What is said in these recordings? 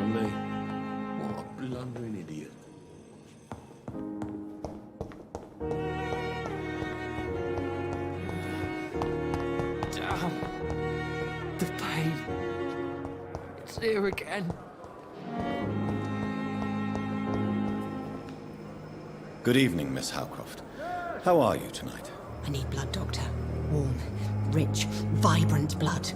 from me. What a blundering idiot. Damn. The pain. It's here again. Good evening, Miss Howcroft. How are you tonight? I need blood, Doctor. Warm, rich, vibrant blood.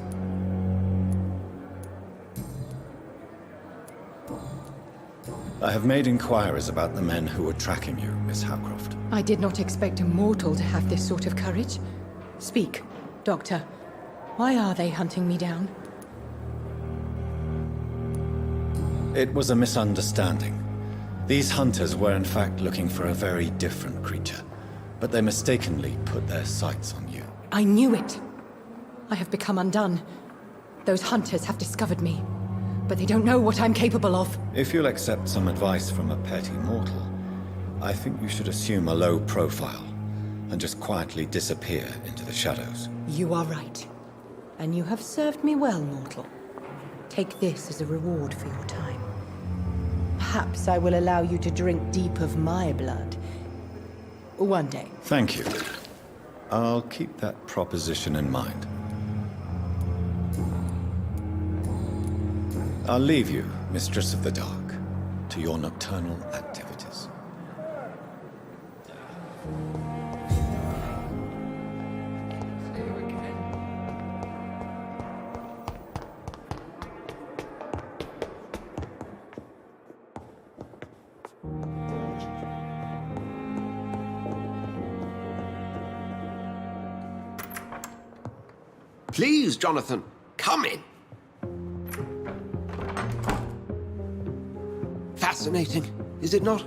I have made inquiries about the men who were tracking you, Miss Howcroft. I did not expect a mortal to have this sort of courage. Speak, Doctor. Why are they hunting me down? It was a misunderstanding. These hunters were in fact looking for a very different creature, but they mistakenly put their sights on you. I knew it! I have become undone. Those hunters have discovered me, but they don't know what I'm capable of. If you'll accept some advice from a petty mortal, I think you should assume a low profile and just quietly disappear into the shadows. You are right. And you have served me well, mortal. Take this as a reward for your time. Perhaps I will allow you to drink deep of my blood. One day. Thank you. I'll keep that proposition in mind. I'll leave you, Mistress of the Dark, to your nocturnal activities. Please, Jonathan, come in. Fascinating, is it not?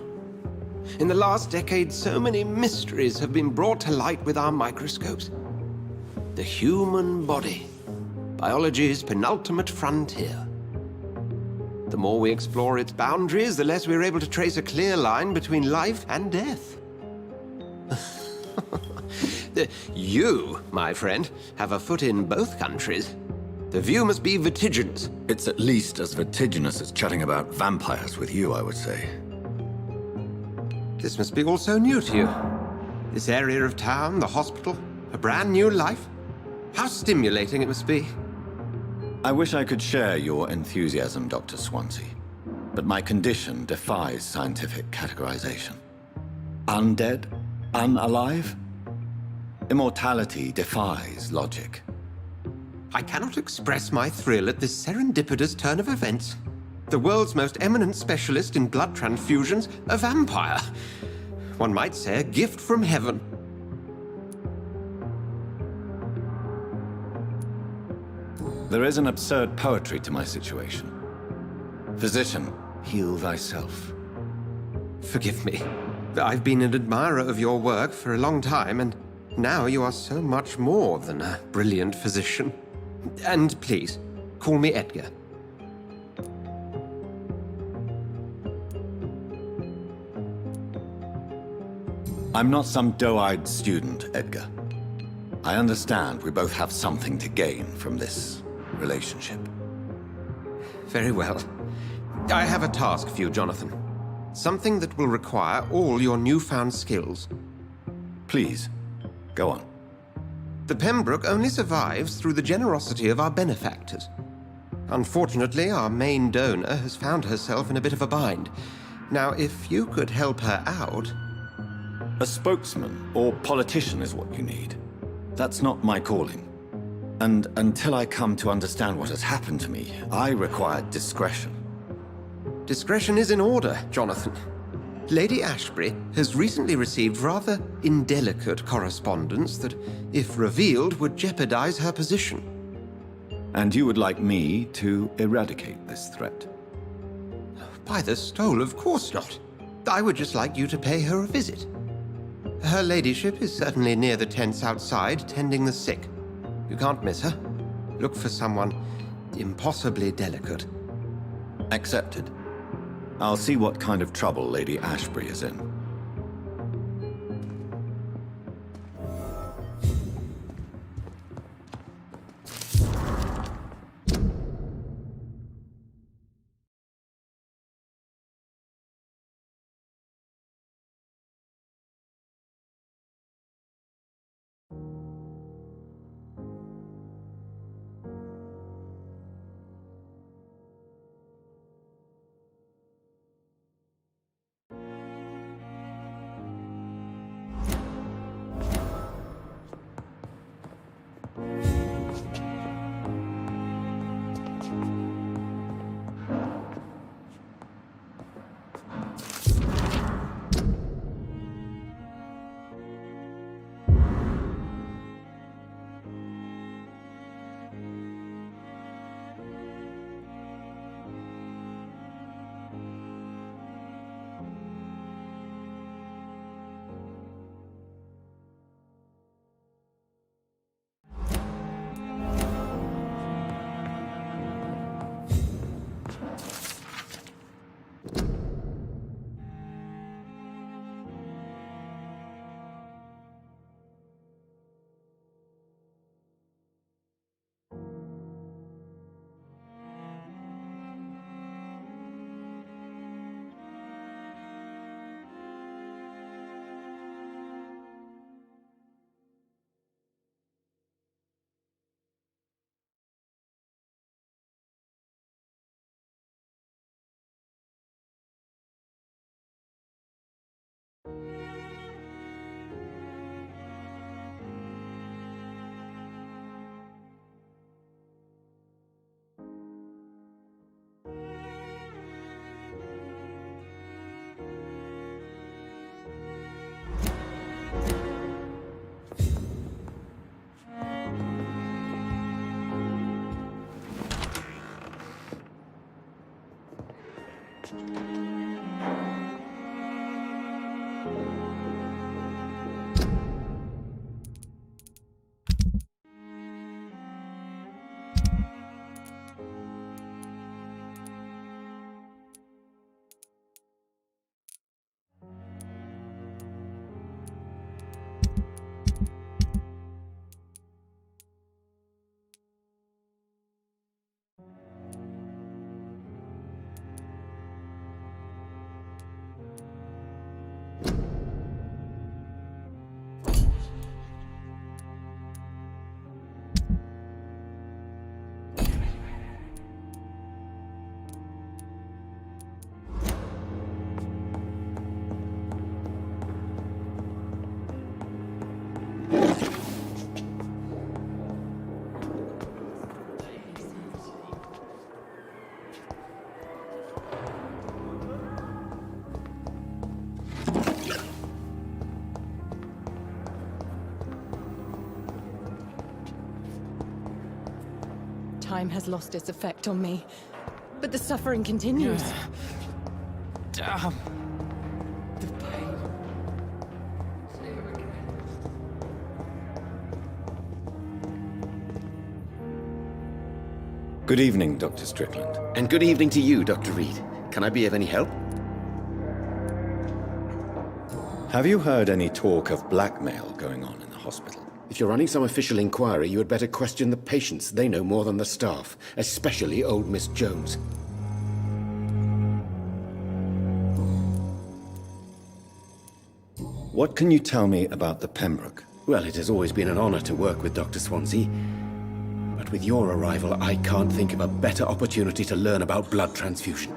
In the last decade, so many mysteries have been brought to light with our microscopes. The human body, biology's penultimate frontier. The more we explore its boundaries, the less we're able to trace a clear line between life and death. You, my friend, have a foot in both countries. The view must be vertiginous. It's at least as vertiginous as chatting about vampires with you, I would say. This must be all so new to you. This area of town, the hospital, a brand new life. How stimulating it must be. I wish I could share your enthusiasm, Dr. Swansea, but my condition defies scientific categorization. Undead? Unalive? Immortality defies logic. I cannot express my thrill at this serendipitous turn of events. The world's most eminent specialist in blood transfusions, a vampire. One might say a gift from heaven. There is an absurd poetry to my situation. Physician, heal thyself. Forgive me. I've been an admirer of your work for a long time, and now you are so much more than a brilliant physician. And please, call me Edgar. I'm not some doe-eyed student, Edgar. I understand we both have something to gain from this relationship. Very well. I have a task for you, Jonathan. Something that will require all your newfound skills. Please, go on. The Pembroke only survives through the generosity of our benefactors. Unfortunately, our main donor has found herself in a bit of a bind. Now, if you could help her out... A spokesman or politician is what you need. That's not my calling. And until I come to understand what has happened to me, I require discretion. Discretion is in order, Jonathan. Lady Ashbury has recently received rather indelicate correspondence that, if revealed, would jeopardize her position. And you would like me to eradicate this threat? By the stole, of course not. I would just like you to pay her a visit. Her ladyship is certainly near the tents outside, tending the sick. You can't miss her. Look for someone impossibly delicate. Accepted. I'll see what kind of trouble Lady Ashbury is in. Time has lost its effect on me, but the suffering continues. Damn. The pain. It's here again. Good evening, Dr. Strickland. And good evening to you, Dr. Reed. Can I be of any help? Have you heard any talk of blackmail going on in the hospital? If you're running some official inquiry, you had better question the patients. They know more than the staff, especially old Miss Jones. What can you tell me about the Pembroke? Well, it has always been an honor to work with Dr. Swansea. But with your arrival, I can't think of a better opportunity to learn about blood transfusion.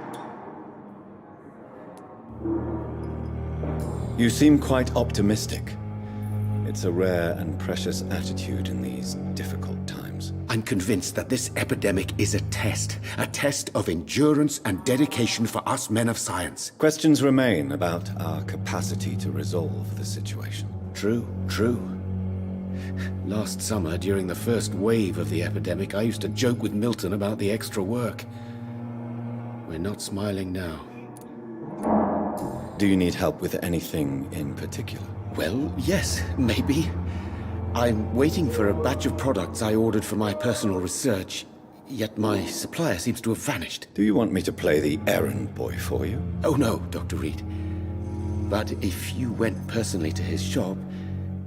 You seem quite optimistic. It's a rare and precious attitude in these difficult times. I'm convinced that this epidemic is a test of endurance and dedication for us men of science. Questions remain about our capacity to resolve the situation. True. Last summer, during the first wave of the epidemic, I used to joke with Milton about the extra work. We're not smiling now. Do you need help with anything in particular? Well, yes, maybe. I'm waiting for a batch of products I ordered for my personal research, yet my supplier seems to have vanished. Do you want me to play the errand boy for you? Oh no, Dr. Reed. But if you went personally to his shop,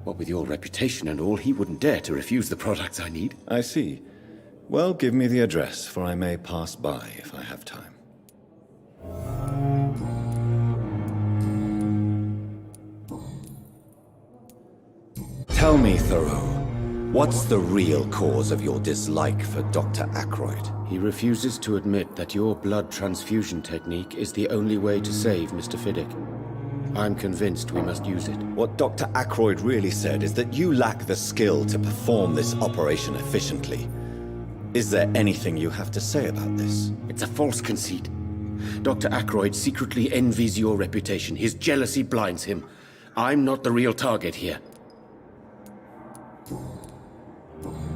what with your reputation and all, he wouldn't dare to refuse the products I need. I see. Well, give me the address, for I may pass by if I have time. Tell me, Thoreau, what's the real cause of your dislike for Dr. Ackroyd? He refuses to admit that your blood transfusion technique is the only way to save Mr. Fiddick. I'm convinced we must use it. What Dr. Ackroyd really said is that you lack the skill to perform this operation efficiently. Is there anything you have to say about this? It's a false conceit. Dr. Ackroyd secretly envies your reputation. His jealousy blinds him. I'm not the real target here.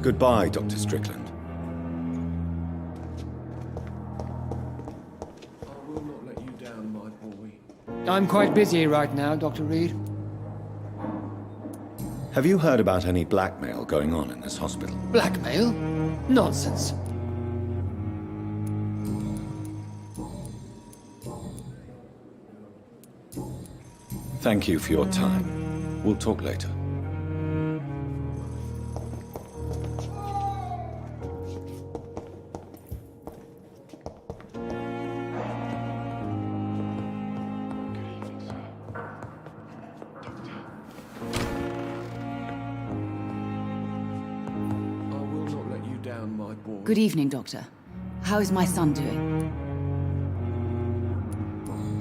Goodbye, Dr. Strickland. I will not let you down, my boy. I'm quite busy right now, Dr. Reed. Have you heard about any blackmail going on in this hospital? Blackmail? Nonsense. Thank you for your time. We'll talk later. I will not let you down, my boy. Good evening, Doctor. How is my son doing?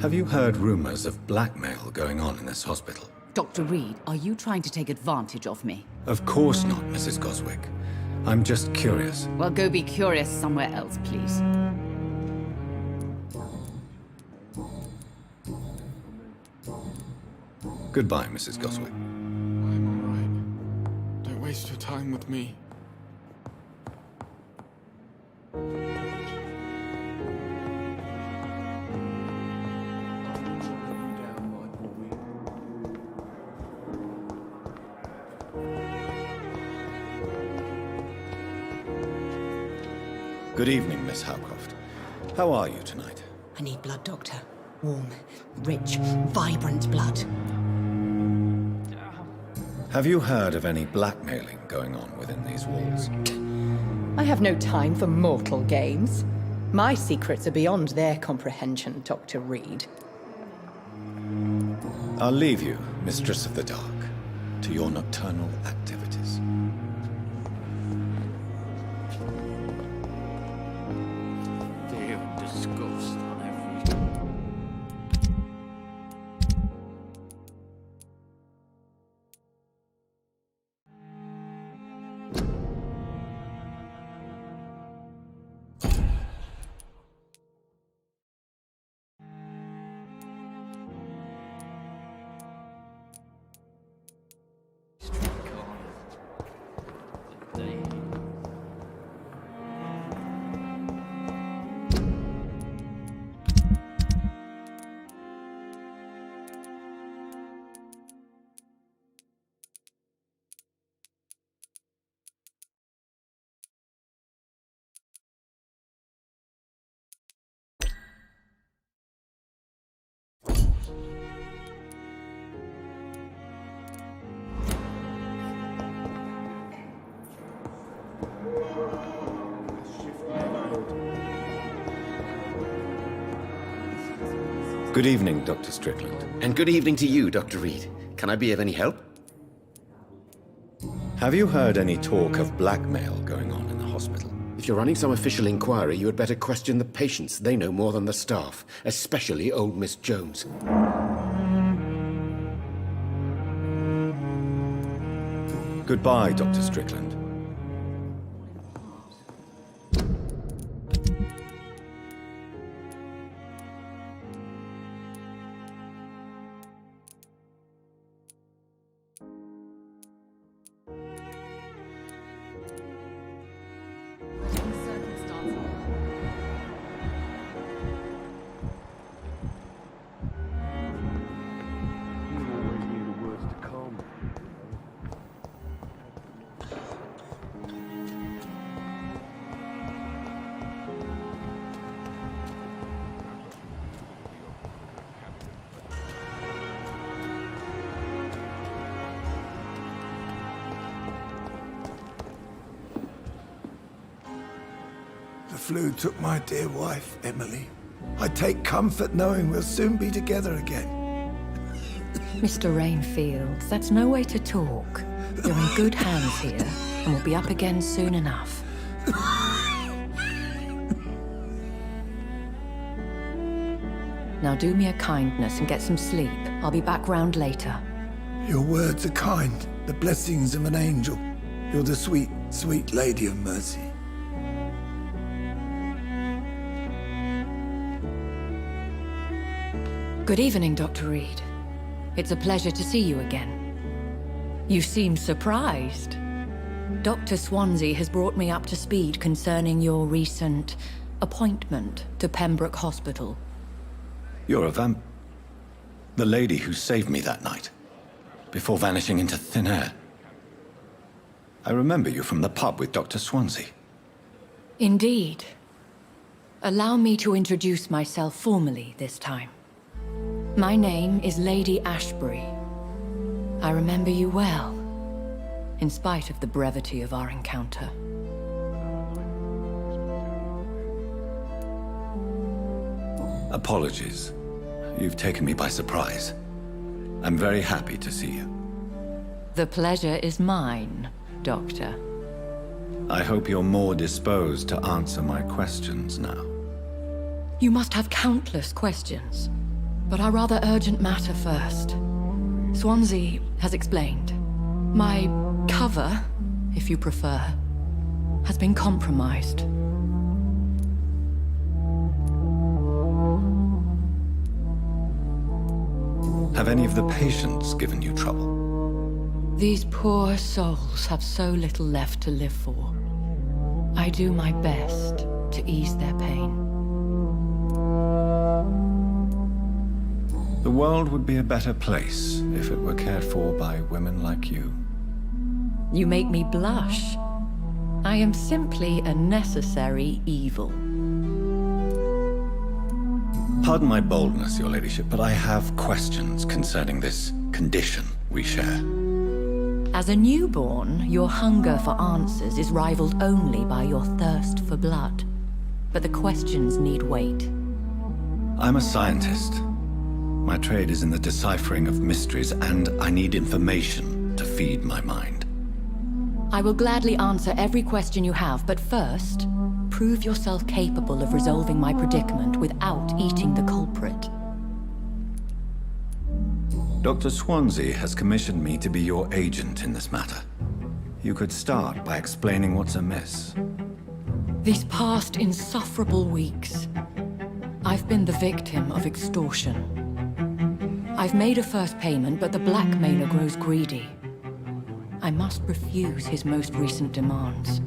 Have you heard rumors of blackmail going on in this hospital? Dr. Reed, are you trying to take advantage of me? Of course not, Mrs. Goswick. I'm just curious. Well, go be curious somewhere else, please. Goodbye, Mrs. Goswick. I'm all right. Don't waste your time with me. Good evening, Miss Howcroft. How are you tonight? I need blood, Doctor. Warm, rich, vibrant blood. Have you heard of any blackmailing going on within these walls? I have no time for mortal games. My secrets are beyond their comprehension, Dr. Reed. I'll leave you, Mistress of the Dark, to your nocturnal activities. Fear and disgust on every... Good evening, Dr. Strickland. And good evening to you, Dr. Reed. Can I be of any help? Have you heard any talk of blackmail going on in the hospital? If you're running some official inquiry, you had better question the patients. They know more than the staff, especially old Miss Jones. Goodbye, Dr. Strickland. The flu took my dear wife, Emily. I take comfort knowing we'll soon be together again. Mr. Rainfield, that's no way to talk. You're in good hands here, and we'll be up again soon enough. Now do me a kindness and get some sleep. I'll be back round later. Your words are kind, the blessings of an angel. You're the sweet, sweet Lady of Mercy. Good evening, Dr. Reed. It's a pleasure to see you again. You seem surprised. Dr. Swansea has brought me up to speed concerning your recent appointment to Pembroke Hospital. You're a the lady who saved me that night, before vanishing into thin air. I remember you from the pub with Dr. Swansea. Indeed. Allow me to introduce myself formally this time. My name is Lady Ashbury. I remember you well, in spite of the brevity of our encounter. Apologies. You've taken me by surprise. I'm very happy to see you. The pleasure is mine, Doctor. I hope you're more disposed to answer my questions now. You must have countless questions, but our rather urgent matter first. Swansea has explained. My cover, if you prefer, has been compromised. Have any of the patients given you trouble? These poor souls have so little left to live for. I do my best to ease their pain. The world would be a better place if it were cared for by women like you. You make me blush. I am simply a necessary evil. Pardon my boldness, Your Ladyship, but I have questions concerning this condition we share. As a newborn, your hunger for answers is rivaled only by your thirst for blood. But the questions need weight. I'm a scientist. My trade is in the deciphering of mysteries, and I need information to feed my mind. I will gladly answer every question you have, but first, prove yourself capable of resolving my predicament without eating the culprit. Dr. Swansea has commissioned me to be your agent in this matter. You could start by explaining what's amiss. These past insufferable weeks, I've been the victim of extortion. I've made a first payment, but the blackmailer grows greedy. I must refuse his most recent demands.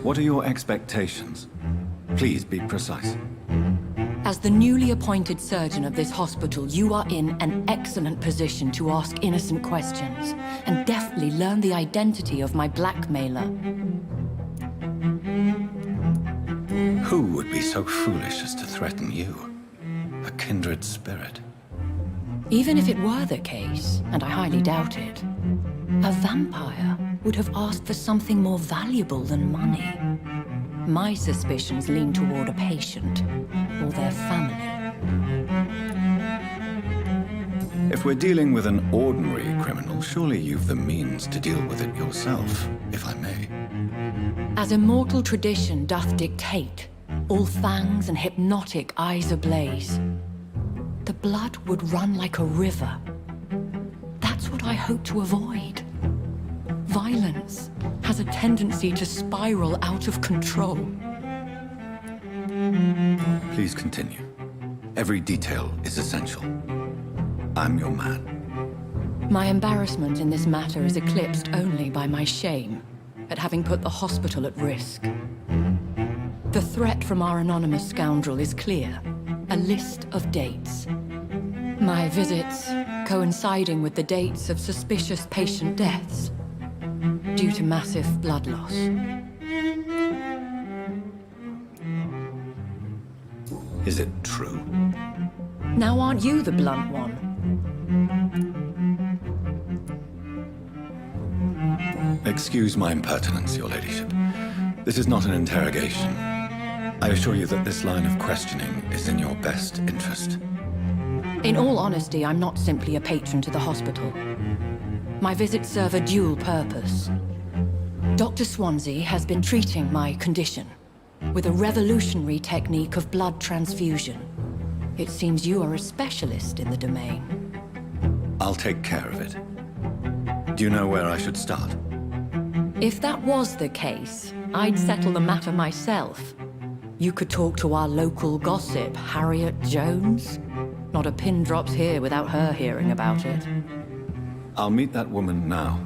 What are your expectations? Please be precise. As the newly appointed surgeon of this hospital, you are in an excellent position to ask innocent questions and deftly learn the identity of my blackmailer. Who would be so foolish as to threaten you? A kindred spirit. Even if it were the case, and I highly doubt it, a vampire would have asked for something more valuable than money. My suspicions lean toward a patient or their family. If we're dealing with an ordinary criminal, surely you've the means to deal with it yourself, if I may. As immortal tradition doth dictate, all fangs and hypnotic eyes ablaze, the blood would run like a river. That's what I hope to avoid. Violence has a tendency to spiral out of control. Please continue. Every detail is essential. I'm your man. My embarrassment in this matter is eclipsed only by my shame at having put the hospital at risk. The threat from our anonymous scoundrel is clear. A list of dates. My visits coinciding with the dates of suspicious patient deaths due to massive blood loss. Is it true? Now aren't you the blunt one? Excuse my impertinence, Your Ladyship. This is not an interrogation. I assure you that this line of questioning is in your best interest. In all honesty, I'm not simply a patron to the hospital. My visits serve a dual purpose. Dr. Swansea has been treating my condition with a revolutionary technique of blood transfusion. It seems you are a specialist in the domain. I'll take care of it. Do you know where I should start? If that was the case, I'd settle the matter myself. You could talk to our local gossip, Harriet Jones. Not a pin drops here without her hearing about it. I'll meet that woman now.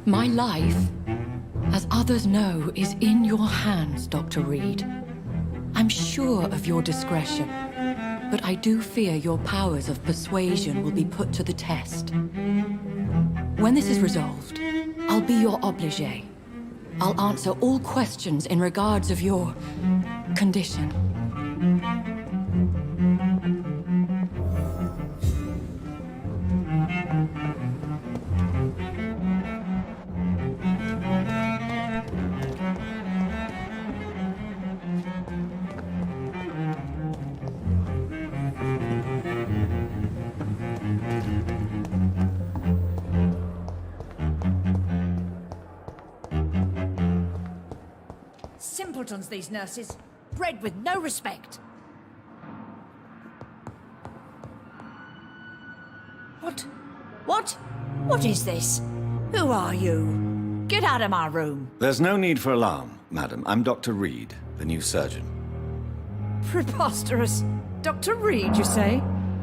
My life, as others know, is in your hands, Dr. Reed. I'm sure of your discretion, but I do fear your powers of persuasion will be put to the test. When this is resolved, I'll be your obligé. I'll answer all questions in regards of your condition. Simpletons, these nurses. Bred with no respect. What? What? What is this? Who are you? Get out of my room. There's no need for alarm, madam. I'm Dr. Reed, the new surgeon. Preposterous. Dr. Reed, you say?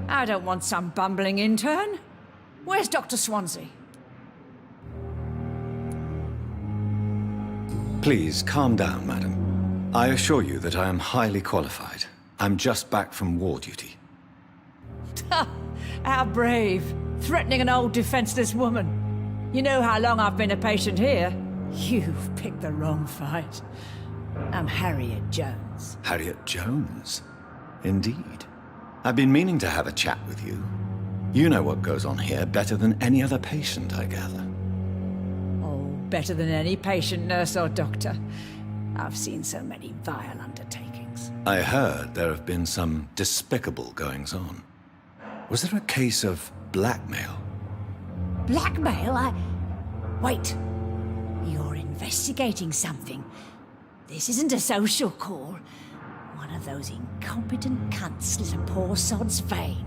I don't want some bumbling intern. Where's Dr. Swansea? Please, calm down, madam. I assure you that I am highly qualified. I'm just back from war duty. How brave. Threatening an old defenseless woman. You know how long I've been a patient here? You've picked the wrong fight. I'm Harriet Jones. Harriet Jones? Indeed. I've been meaning to have a chat with you. You know what goes on here better than any other patient, I gather. Oh, better than any patient, nurse or doctor. I've seen so many vile undertakings. I heard there have been some despicable goings-on. Was there a case of blackmail? Blackmail? Wait. You're investigating something. This isn't a social call. One of those incompetent cunts slit a poor sod's vein.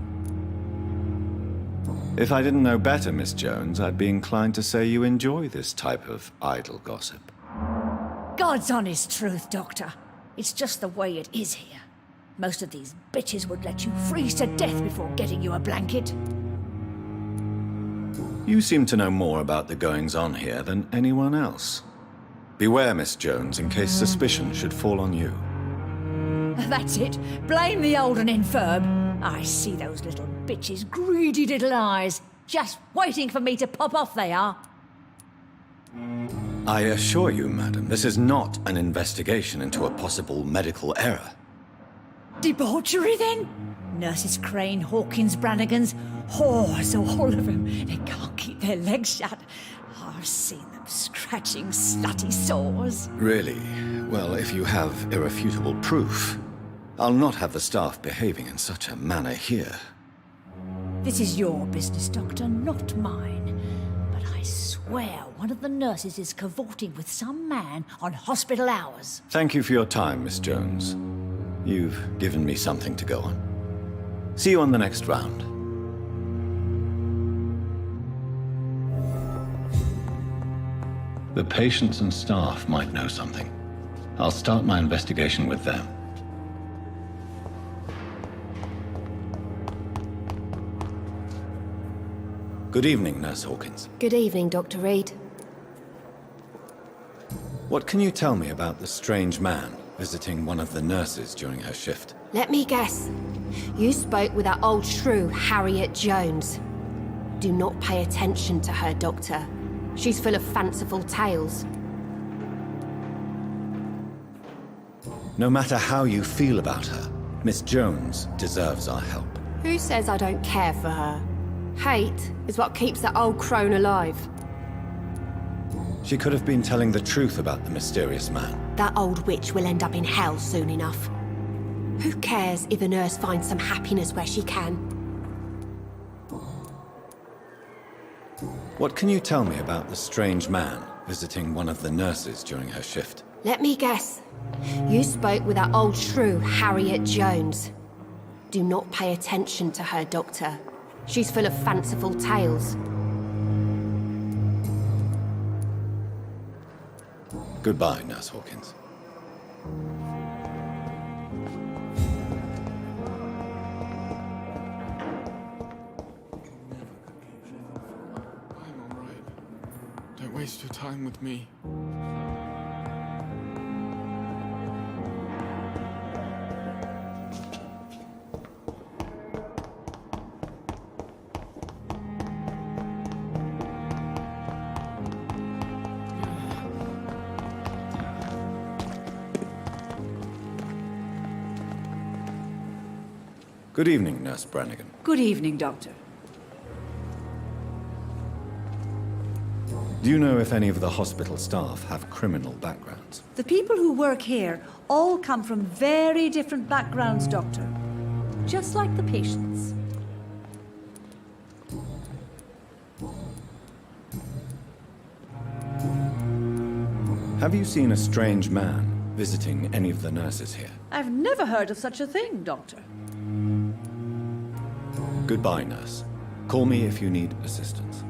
If I didn't know better, Miss Jones, I'd be inclined to say you enjoy this type of idle gossip. God's honest truth, Doctor. It's just the way it is here. Most of these bitches would let you freeze to death before getting you a blanket. You seem to know more about the goings-on here than anyone else. Beware, Miss Jones, in case suspicion should fall on you. That's it. Blame the old and infirm. I see those little bitches' greedy little eyes. Just waiting for me to pop off, they are. I assure you, madam, this is not an investigation into a possible medical error. Debauchery, then? Nurses Crane, Hawkins, Brannigans, whores, all of them. They can't keep their legs shut. I've seen them scratching slutty sores. Really? Well, if you have irrefutable proof, I'll not have the staff behaving in such a manner here. This is your business, Doctor, not mine. But I swear one of the nurses is cavorting with some man on hospital hours. Thank you for your time, Miss Jones. You've given me something to go on. See you on the next round. The patients and staff might know something. I'll start my investigation with them. Good evening, Nurse Hawkins. Good evening, Dr. Reed. What can you tell me about the strange man visiting one of the nurses during her shift? Let me guess. You spoke with that old shrew, Harriet Jones. Do not pay attention to her, Doctor. She's full of fanciful tales. No matter how you feel about her, Miss Jones deserves our help. Who says I don't care for her? Hate is what keeps that old crone alive. She could have been telling the truth about the mysterious man. That old witch will end up in hell soon enough. Who cares if a nurse finds some happiness where she can? What can you tell me about the strange man visiting one of the nurses during her shift? Let me guess. You spoke with that old shrew, Harriet Jones. Do not pay attention to her, Doctor. She's full of fanciful tales. Goodbye, Nurse Hawkins. I'm all right. Don't waste your time with me. Good evening, Nurse Brannigan. Good evening, Doctor. Do you know if any of the hospital staff have criminal backgrounds? The people who work here all come from very different backgrounds, Doctor. Just like the patients. Have you seen a strange man visiting any of the nurses here? I've never heard of such a thing, Doctor. Goodbye, nurse. Call me if you need assistance.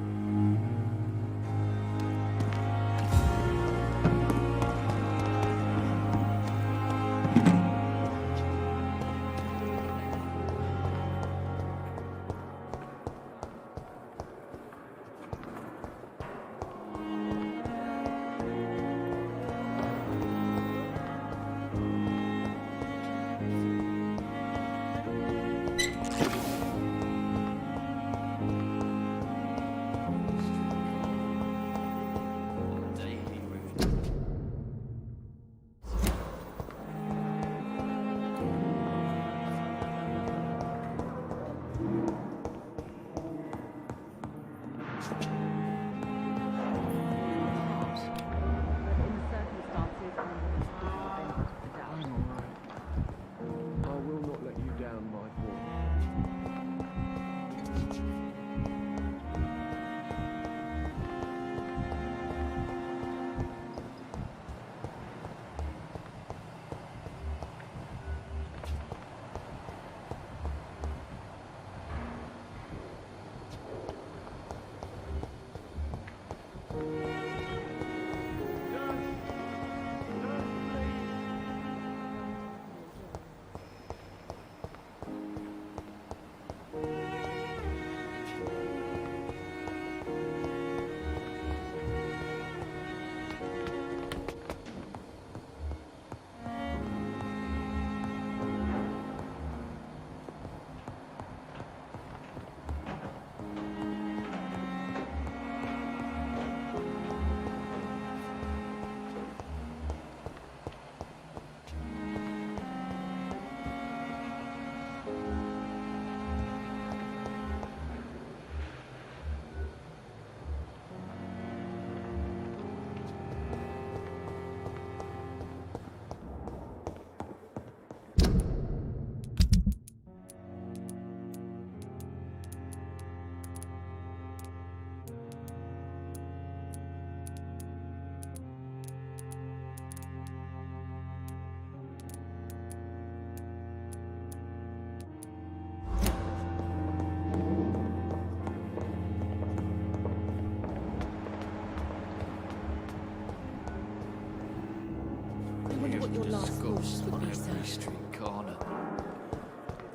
wonder what your last thoughts would on be, sir. every street corner.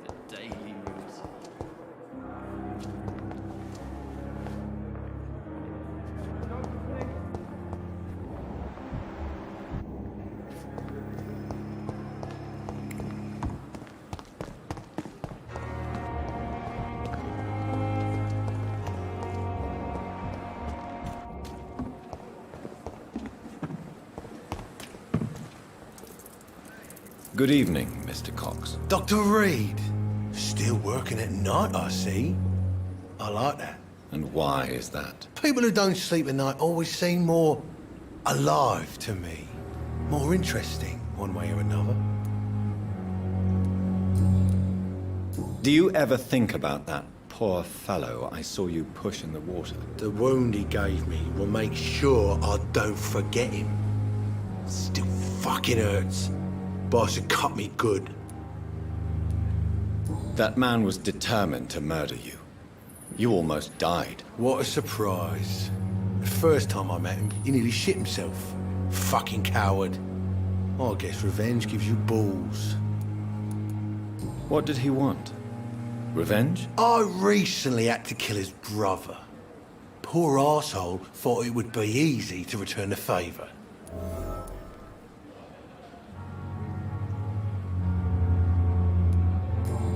The daily routine. Good evening, Mr. Cox. Dr. Reed. Still working at night, I see. I like that. And why is that? People who don't sleep at night always seem more alive to me. More interesting, one way or another. Do you ever think about that poor fellow I saw you push in the water? The wound he gave me will make sure I don't forget him. Still fucking hurts. Boss had cut me good. That man was determined to murder you. You almost died. What a surprise. The first time I met him, he nearly shit himself. Fucking coward. I guess revenge gives you balls. What did he want? Revenge? I recently had to kill his brother. Poor arsehole thought it would be easy to return the favour.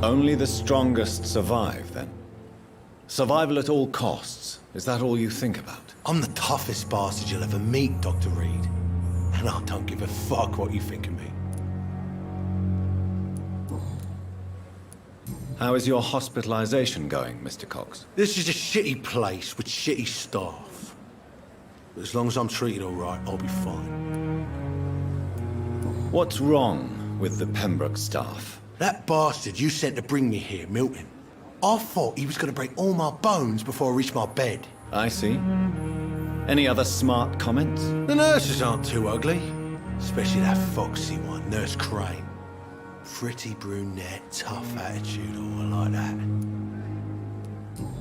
Only the strongest survive, then? Survival at all costs. Is that all you think about? I'm the toughest bastard you'll ever meet, Dr. Reed. And I don't give a fuck what you think of me. How is your hospitalization going, Mr. Cox? This is a shitty place with shitty staff. But as long as I'm treated all right, I'll be fine. What's wrong with the Pembroke staff? That bastard you sent to bring me here, Milton. I thought he was going to break all my bones before I reached my bed. I see. Any other smart comments? The nurses aren't too ugly. Especially that foxy one, Nurse Crane. Pretty brunette, tough attitude, all like that.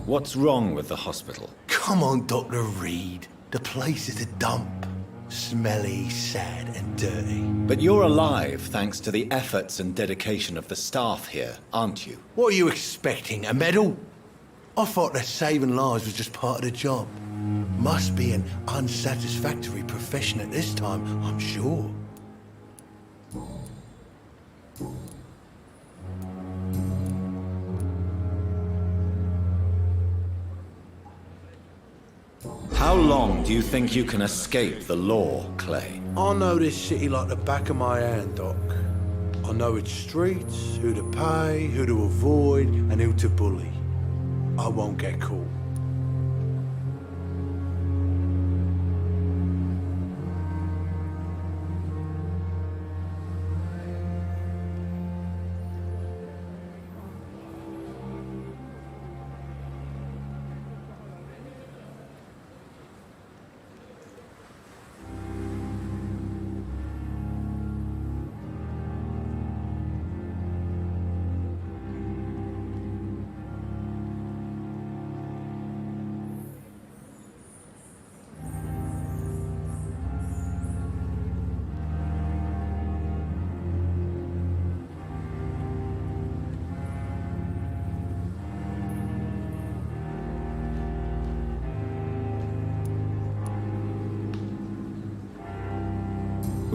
What's wrong with the hospital? Come on, Dr. Reed. The place is a dump. Smelly, sad, and dirty. But you're alive thanks to the efforts and dedication of the staff here, aren't you? What are you expecting, a medal? I thought that saving lives was just part of the job. Must be an unsatisfactory profession at this time, I'm sure. How long do you think you can escape the law, Clay? I know this city like the back of my hand, Doc. I know its streets, who to pay, who to avoid, and who to bully. I won't get caught.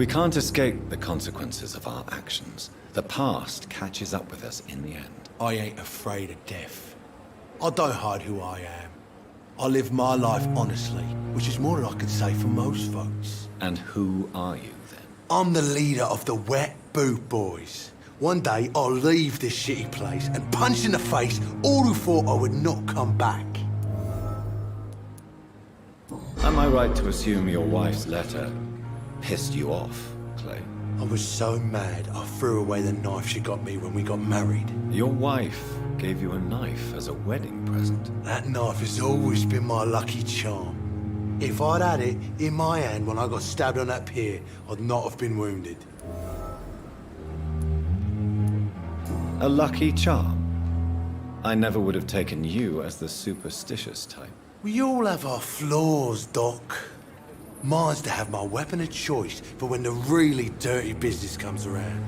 We can't escape the consequences of our actions. The past catches up with us in the end. I ain't afraid of death. I don't hide who I am. I live my life honestly, which is more than I could say for most folks. And who are you, then? I'm the leader of the Wet Boot Boys. One day, I'll leave this shitty place and punch in the face all who thought I would not come back. Am I right to assume your wife's letter pissed you off, Clay? I was so mad, I threw away the knife she got me when we got married. Your wife gave you a knife as a wedding present. That knife has always been my lucky charm. If I'd had it in my hand when I got stabbed on that pier, I'd not have been wounded. A lucky charm? I never would have taken you as the superstitious type. We all have our flaws, Doc. Mine's to have my weapon of choice for when the really dirty business comes around.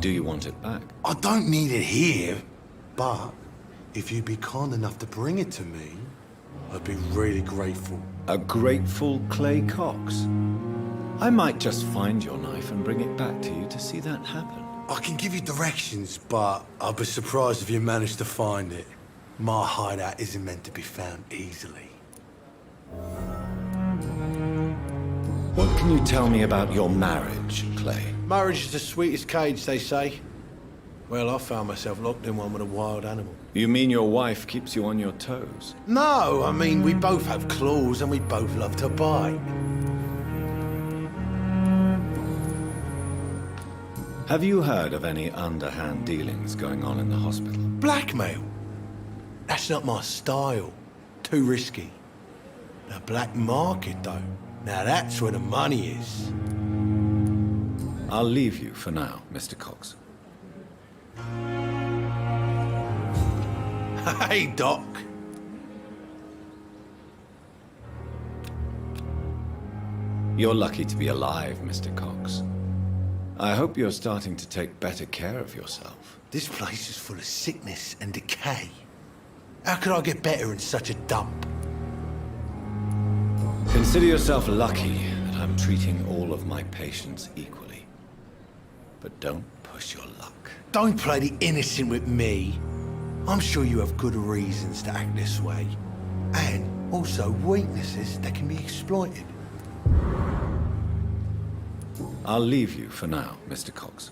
Do you want it back? I don't need it here, but if you'd be kind enough to bring it to me, I'd be really grateful. A grateful Clay Cox? I might just find your knife and bring it back to you to see that happen. I can give you directions, but I'll be surprised if you manage to find it. My hideout isn't meant to be found easily. What can you tell me about your marriage, Clay? Marriage is the sweetest cage, they say. Well, I found myself locked in one with a wild animal. You mean your wife keeps you on your toes? No, I mean, we both have claws and we both love to bite. Have you heard of any underhand dealings going on in the hospital? Blackmail? That's not my style. Too risky. The black market, though. Now that's where the money is. I'll leave you for now, Mr. Cox. Hey, Doc. You're lucky to be alive, Mr. Cox. I hope you're starting to take better care of yourself. This place is full of sickness and decay. How could I get better in such a dump? Consider yourself lucky that I'm treating all of my patients equally. But don't push your luck. Don't play the innocent with me. I'm sure you have good reasons to act this way. And also weaknesses that can be exploited. I'll leave you for now, Mr. Cox.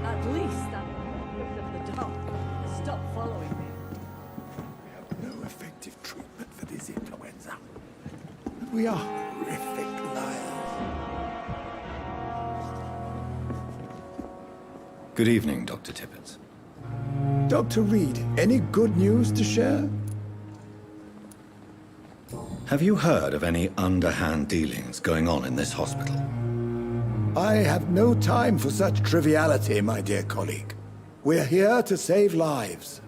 At least I'm of the dark. Stop following me. We have no effective treatment for this influenza. We are horrific liars. Good evening, Dr. Tippett. Dr. Reed, any good news to share? Have you heard of any underhand dealings going on in this hospital? I have no time for such triviality, my dear colleague. We're here to save lives.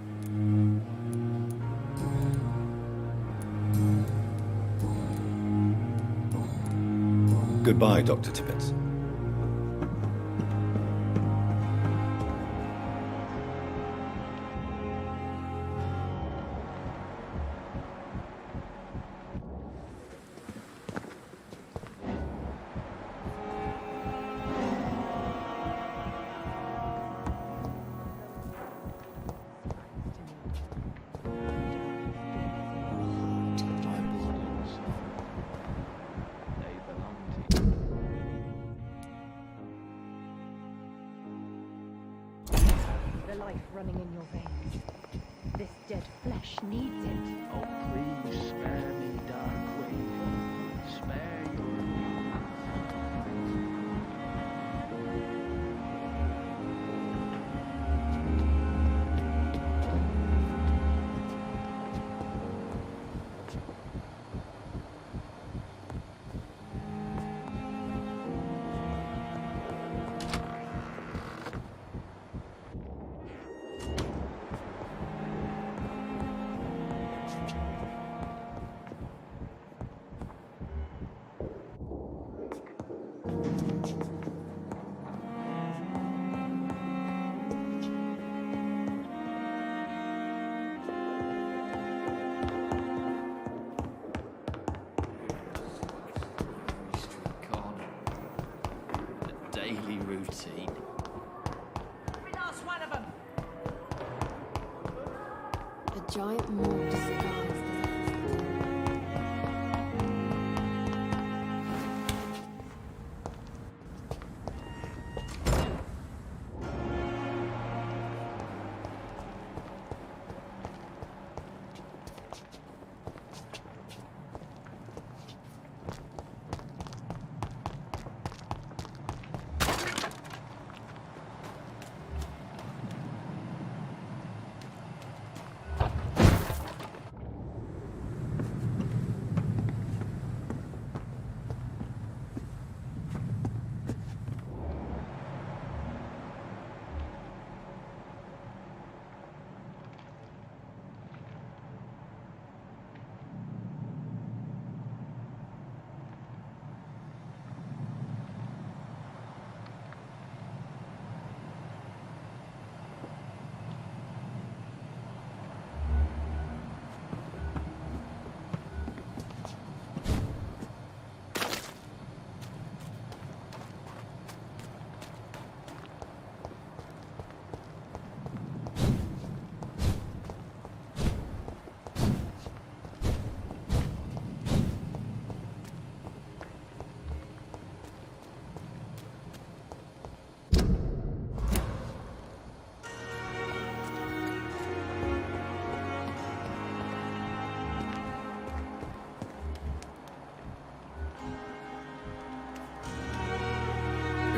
Goodbye, Dr. Tippett. The life running in your veins. This dead flesh needs it. Oh, please spare me, Dark Queen. Spare your daily routine. Every last one of them. A giant morgue disguised as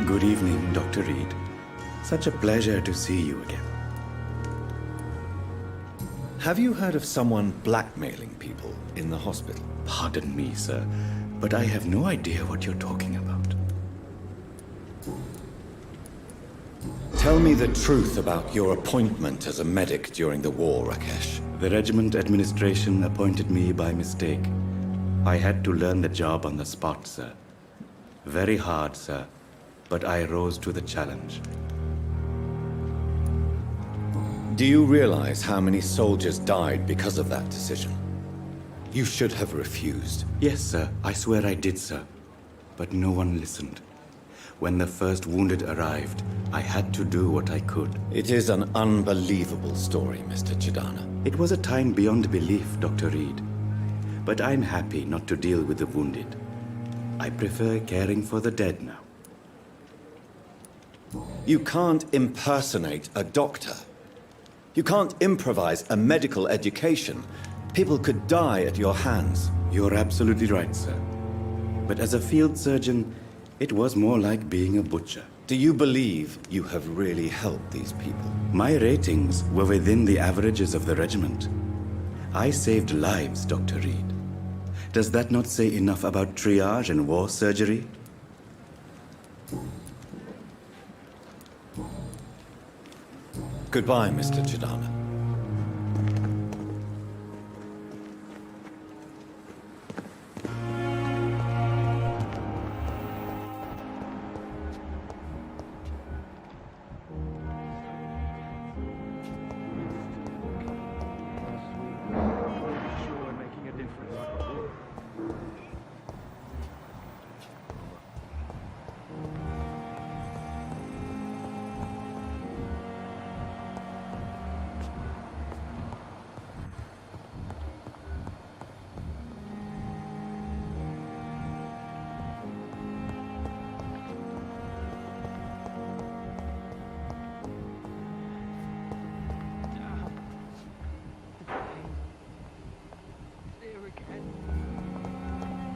Good evening, Dr. Reed. Such a pleasure to see you again. Have you heard of someone blackmailing people in the hospital? Pardon me, sir, but I have no idea what you're talking about. Tell me the truth about your appointment as a medic during the war, Rakesh. The regiment administration appointed me by mistake. I had to learn the job on the spot, sir. Very hard, sir, but I rose to the challenge. Do you realize how many soldiers died because of that decision? You should have refused. Yes, sir. I swear I did, sir. But no one listened. When the first wounded arrived, I had to do what I could. It is an unbelievable story, Mr. Chidana. It was a time beyond belief, Dr. Reed. But I'm happy not to deal with the wounded. I prefer caring for the dead now. You can't impersonate a doctor. You can't improvise a medical education. People could die at your hands. You're absolutely right, sir. But as a field surgeon, it was more like being a butcher. Do you believe you have really helped these people? My ratings were within the averages of the regiment. I saved lives, Dr. Reed. Does that not say enough about triage and war surgery? Goodbye, Mr. Chidana. Sure, making a difference. There again.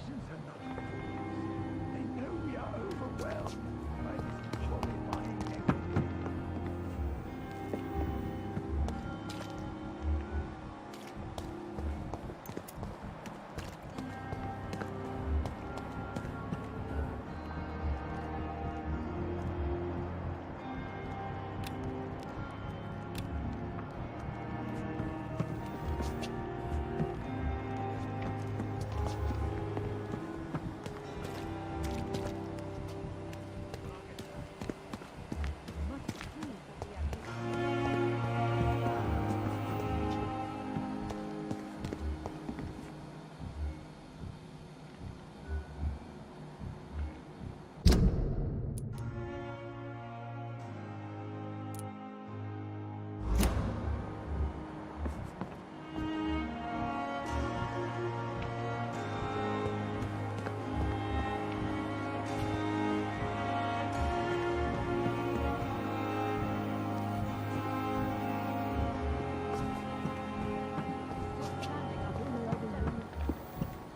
patience are not fools. They know we are overwhelmed by this horrifying epidemic.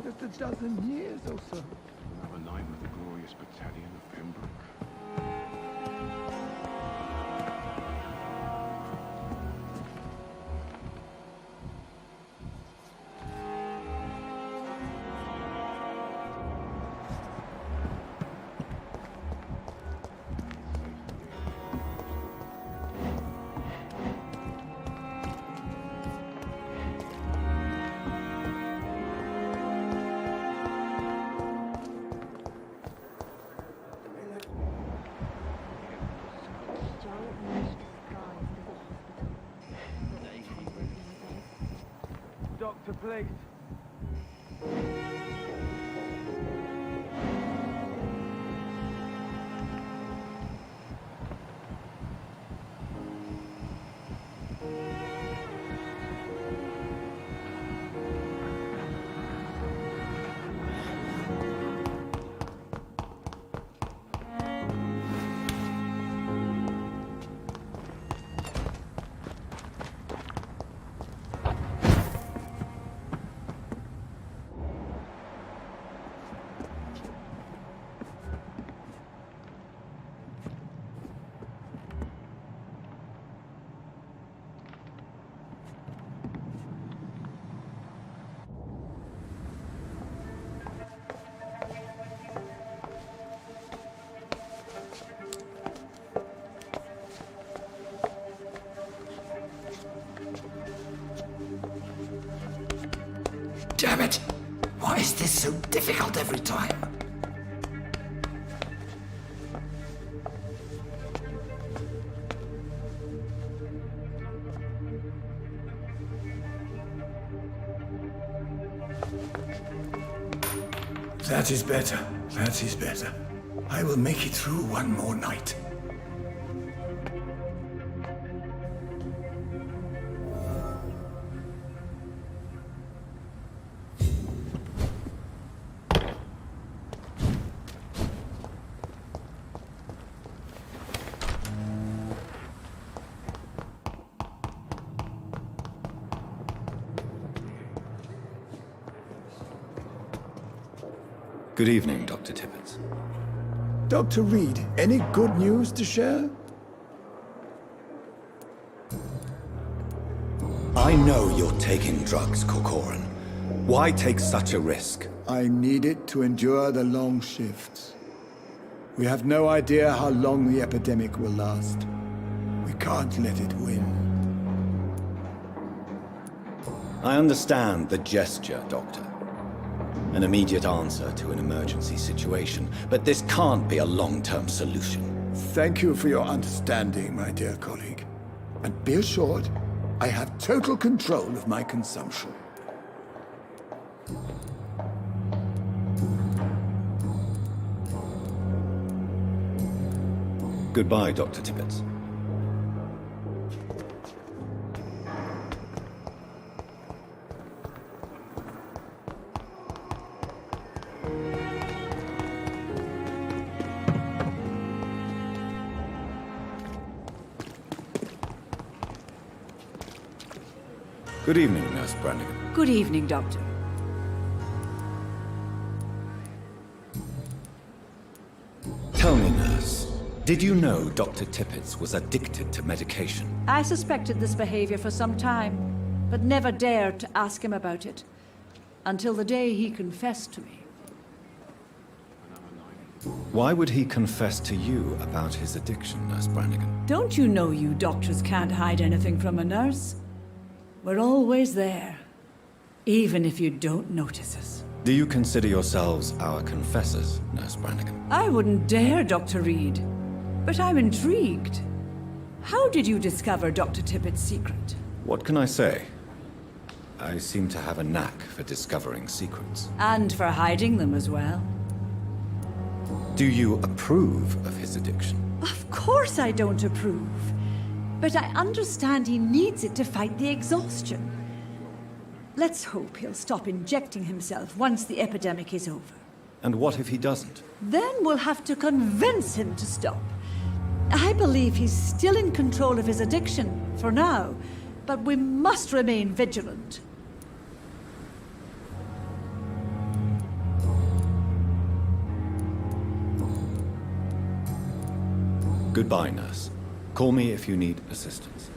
Just a dozen years or so. Another night with the glorious battalion of Pembroke. Doctor, please. Damn it! Why is this so difficult every time? That is better. That is better. I will make it through one more night. Good evening, Dr. Tippett. Dr. Reed, any good news to share? I know you're taking drugs, Corcoran. Why take such a risk? I need it to endure the long shifts. We have no idea how long the epidemic will last. We can't let it win. I understand the gesture, Doctor. An immediate answer to an emergency situation, but this can't be a long-term solution. Thank you for your understanding, my dear colleague. And be assured, I have total control of my consumption. Goodbye, Dr. Tippett. Good evening, Nurse Brannigan. Good evening, Doctor. Did you know Dr. Tippett was addicted to medication? I suspected this behavior for some time, but never dared to ask him about it. Until the day he confessed to me. Why would he confess to you about his addiction, Nurse Brannigan? Don't you know you doctors can't hide anything from a nurse? We're always there, even if you don't notice us. Do you consider yourselves our confessors, Nurse Brannigan? I wouldn't dare, Dr. Reed. But I'm intrigued. How did you discover Dr. Tippett's secret? What can I say? I seem to have a knack for discovering secrets. And for hiding them as well. Do you approve of his addiction? Of course I don't approve. But I understand he needs it to fight the exhaustion. Let's hope he'll stop injecting himself once the epidemic is over. And what if he doesn't? Then we'll have to convince him to stop. I believe he's still in control of his addiction, for now, but we must remain vigilant. Goodbye, nurse. Call me if you need assistance.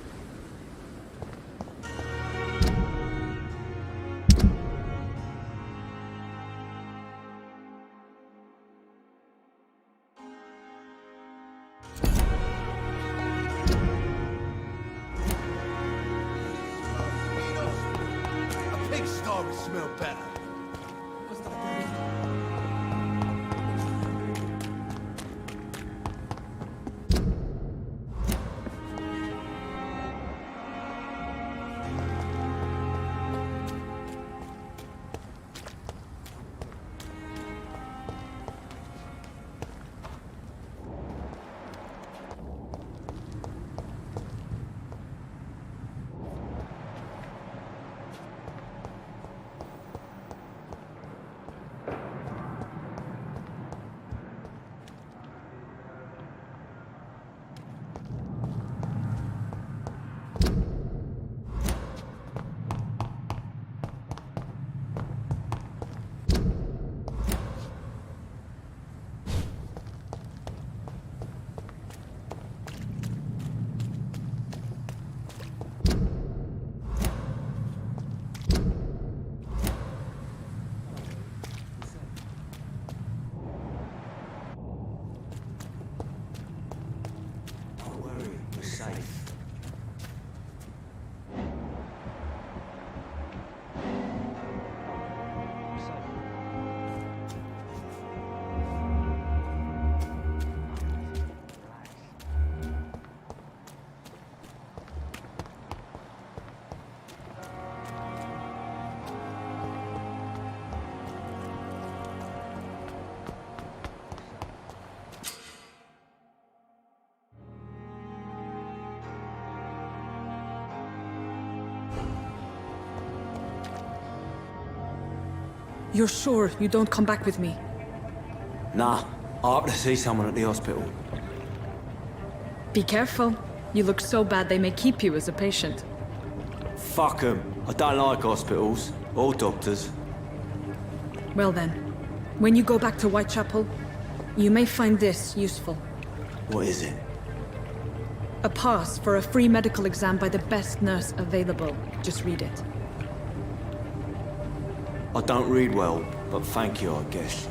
A pigsty would smell better. You're sure you don't come back with me? Nah, I have to see someone at the hospital. Be careful. You look so bad they may keep you as a patient. Fuck 'em. I don't like hospitals. Or doctors. Well then, when you go back to Whitechapel, you may find this useful. What is it? A pass for a free medical exam by the best nurse available. Just read it. I don't read well, but thank you, I guess.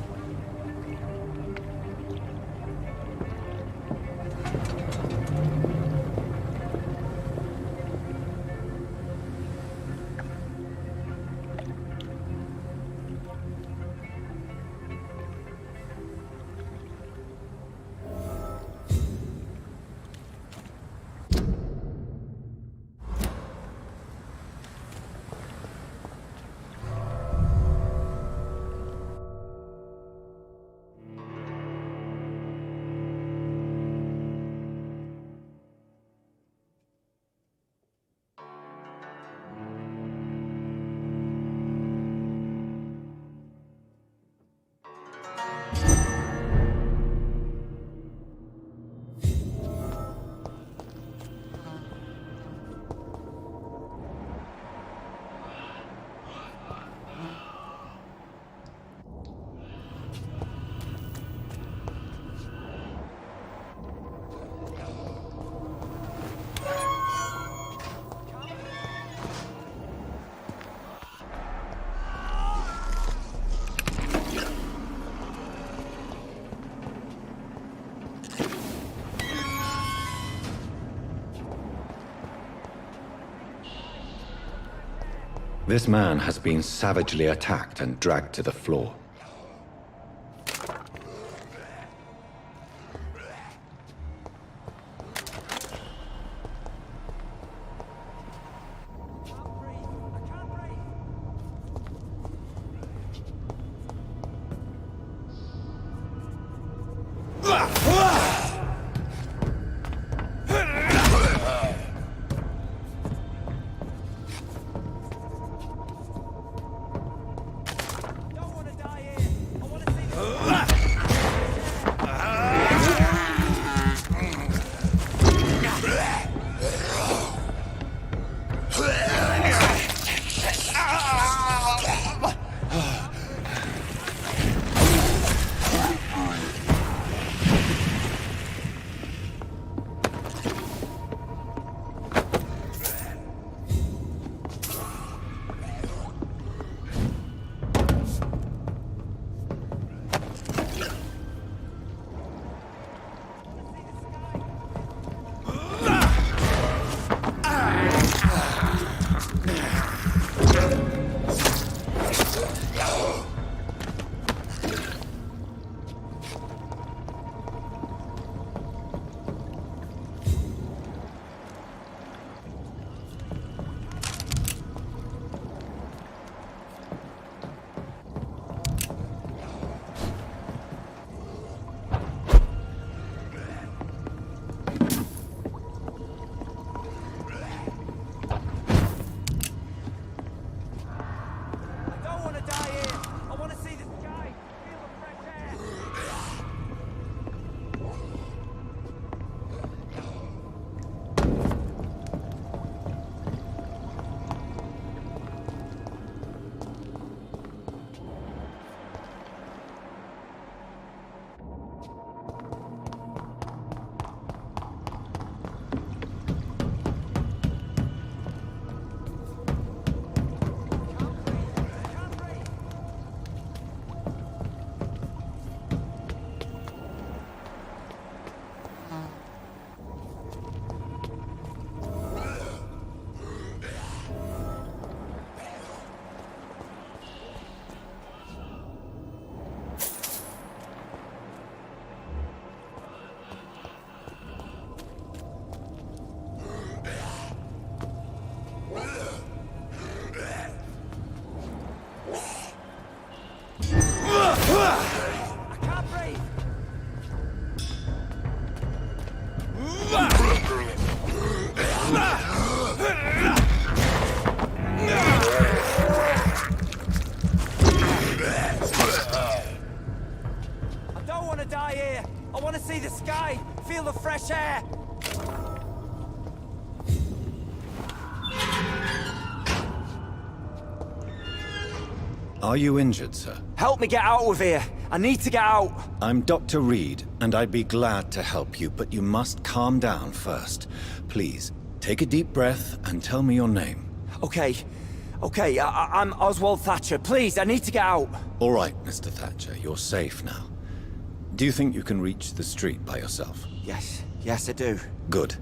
This man has been savagely attacked and dragged to the floor. Are you injured, sir? Help me get out of here. I need to get out. I'm Dr. Reed, and I'd be glad to help you, but you must calm down first. Please, take a deep breath and tell me your name. Okay. I'm Oswald Thatcher. Please, I need to get out. All right, Mr. Thatcher, you're safe now. Do you think you can reach the street by yourself? Yes, I do. Good.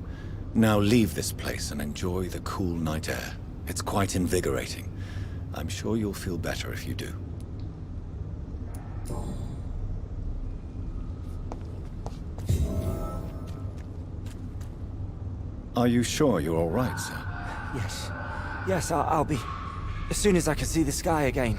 Now leave this place and enjoy the cool night air. It's quite invigorating. I'm sure you'll feel better if you do. Are you sure you're all right, sir? Yes, I'll be... as soon as I can see the sky again.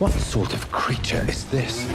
What sort of creature is this?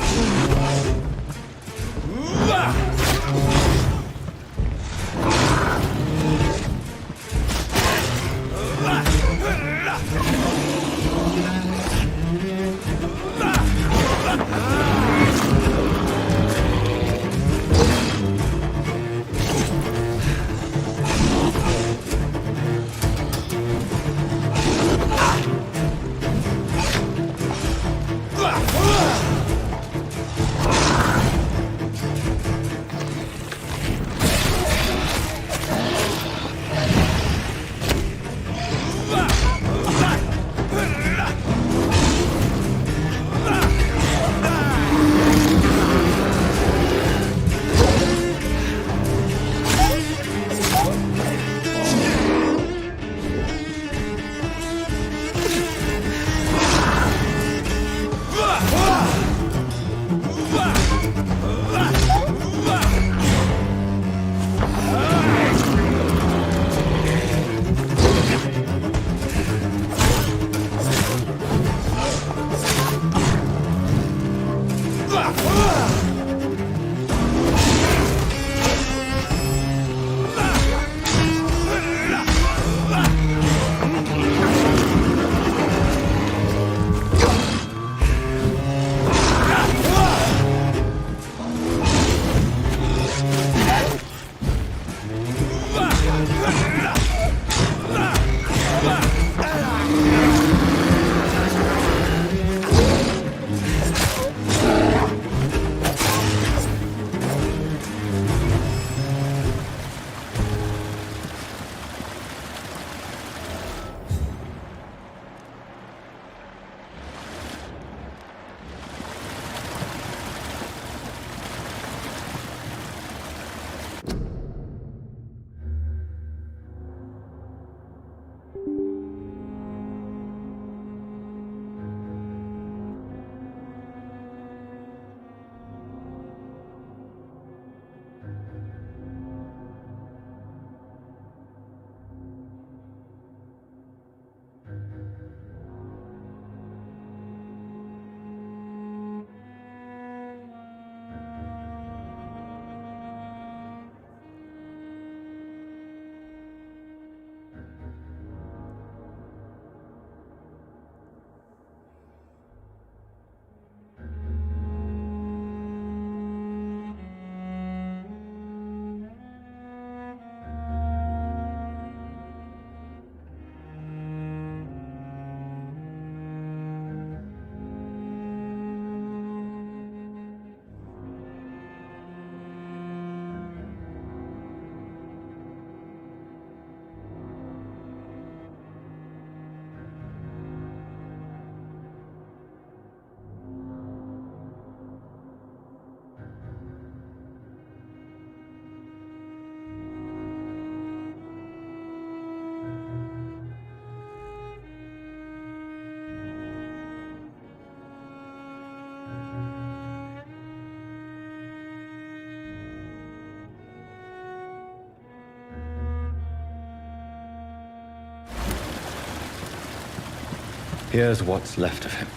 Here's what's left of him.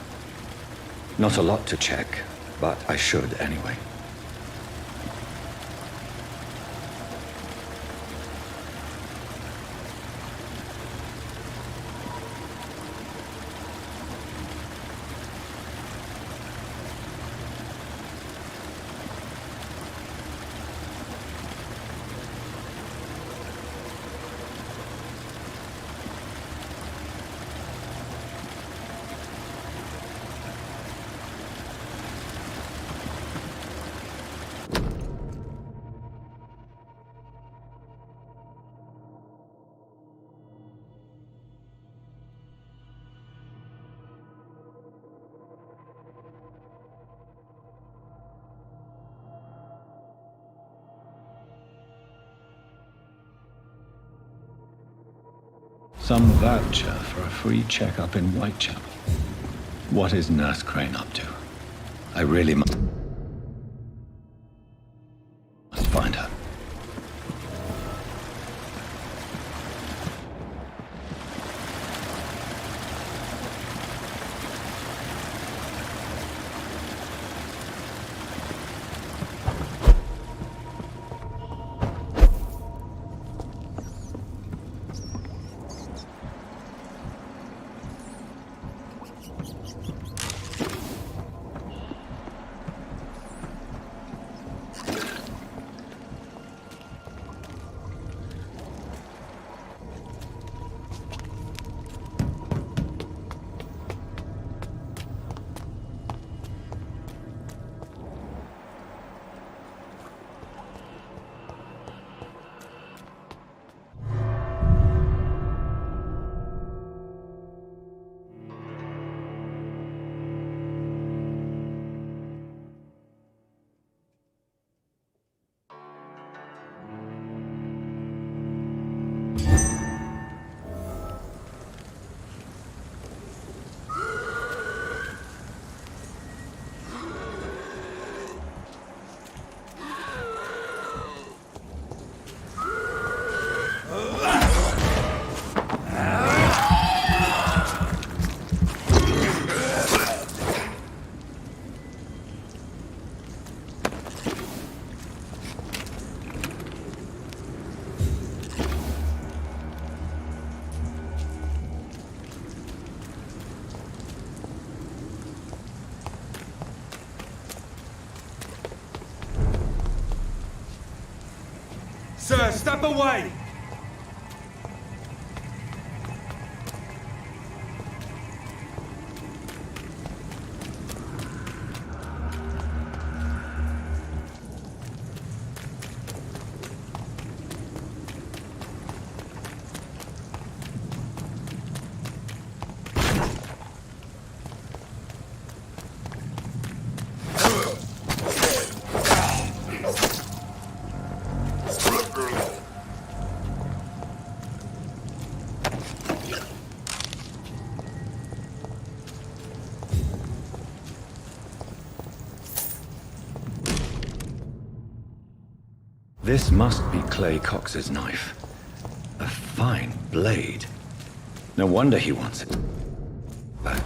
Not a lot to check, but I should anyway. Some voucher for a free checkup in Whitechapel. What is Nurse Crane up to? I really must find her. Sir, step away! This must be Clay Cox's knife. A fine blade. No wonder he wants it back.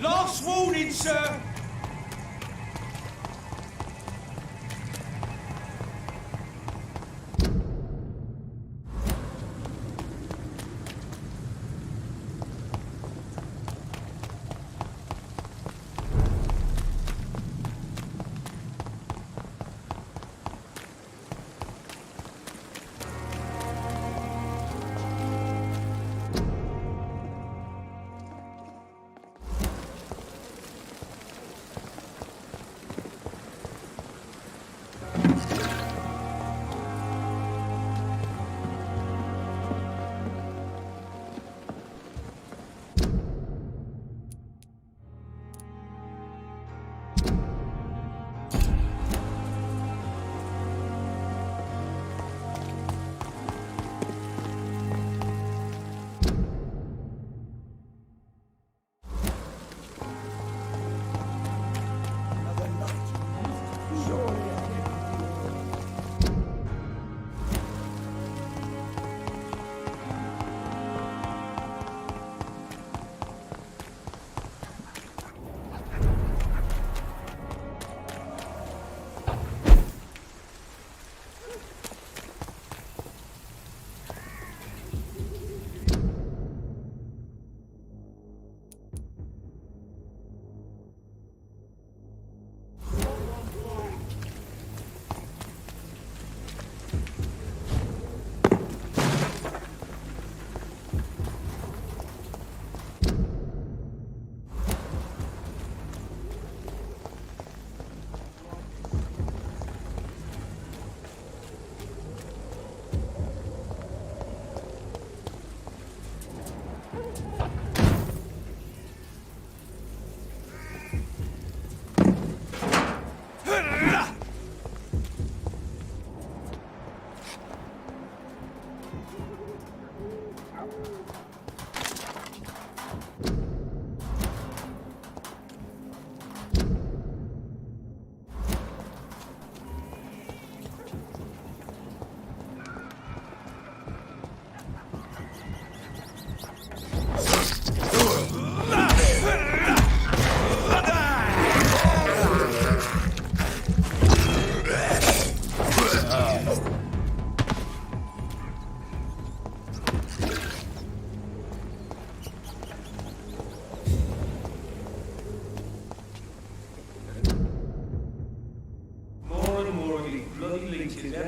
Last warning, sir!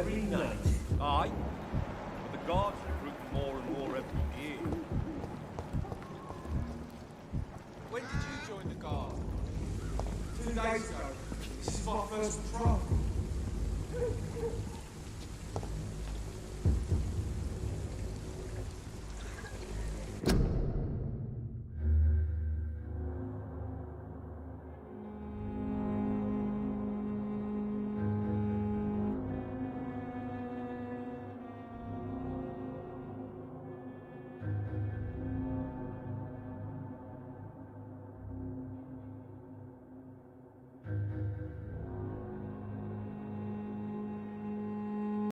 every night. Aye. But the guards recruit more and more every year. When did you join the guard? 2 days ago. This is my first patrol.